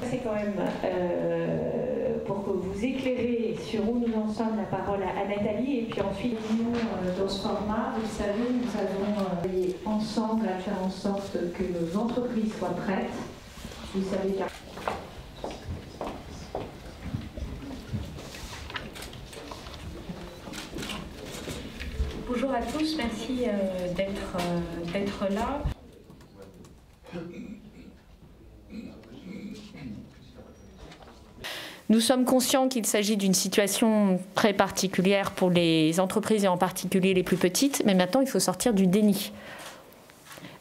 C'est quand même pour que vous éclairez sur où nous en sommes la parole à Nathalie, et puis ensuite dans ce format, vous le savez, nous avons travaillé ensemble à faire en sorte que nos entreprises soient prêtes. Vous savez qu'à bonjour à tous, merci d'être là. Nous sommes conscients qu'il s'agit d'une situation très particulière pour les entreprises et en particulier les plus petites, mais maintenant il faut sortir du déni.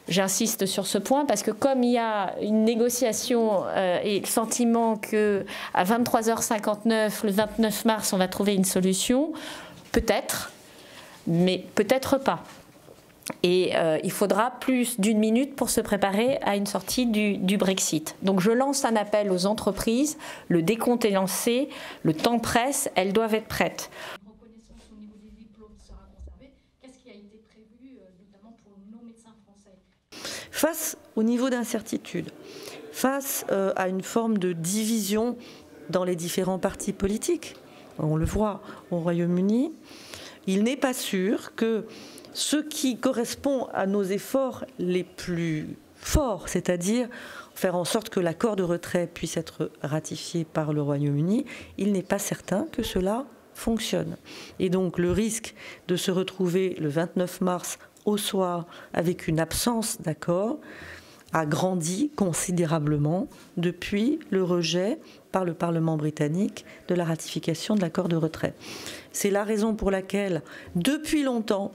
J'insiste sur ce point parce que comme il y a une négociation et le sentiment qu'à 23h59, le 29 mars, on va trouver une solution, peut-être, mais peut-être pas. Et il faudra plus d'une minute pour se préparer à une sortie du Brexit. Donc je lance un appel aux entreprises, le décompte est lancé, le temps presse, elles doivent être prêtes. Une reconnaissance au niveau des diplômes sera conservée. Qu'est-ce qui a été prévu notamment pour nos médecins français? Face au niveau d'incertitude, face à une forme de division dans les différents partis politiques, on le voit au Royaume-Uni, il n'est pas sûr que ce qui correspond à nos efforts les plus forts, c'est-à-dire faire en sorte que l'accord de retrait puisse être ratifié par le Royaume-Uni, il n'est pas certain que cela fonctionne. Et donc le risque de se retrouver le 29 mars au soir avec une absence d'accord a grandi considérablement depuis le rejet par le Parlement britannique de la ratification de l'accord de retrait. C'est la raison pour laquelle, depuis longtemps,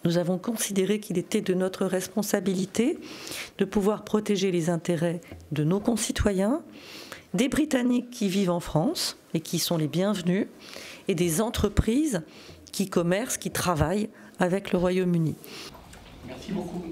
nous avons considéré qu'il était de notre responsabilité de pouvoir protéger les intérêts de nos concitoyens, des Britanniques qui vivent en France et qui sont les bienvenus, et des entreprises qui commercent, qui travaillent avec le Royaume-Uni. Merci beaucoup.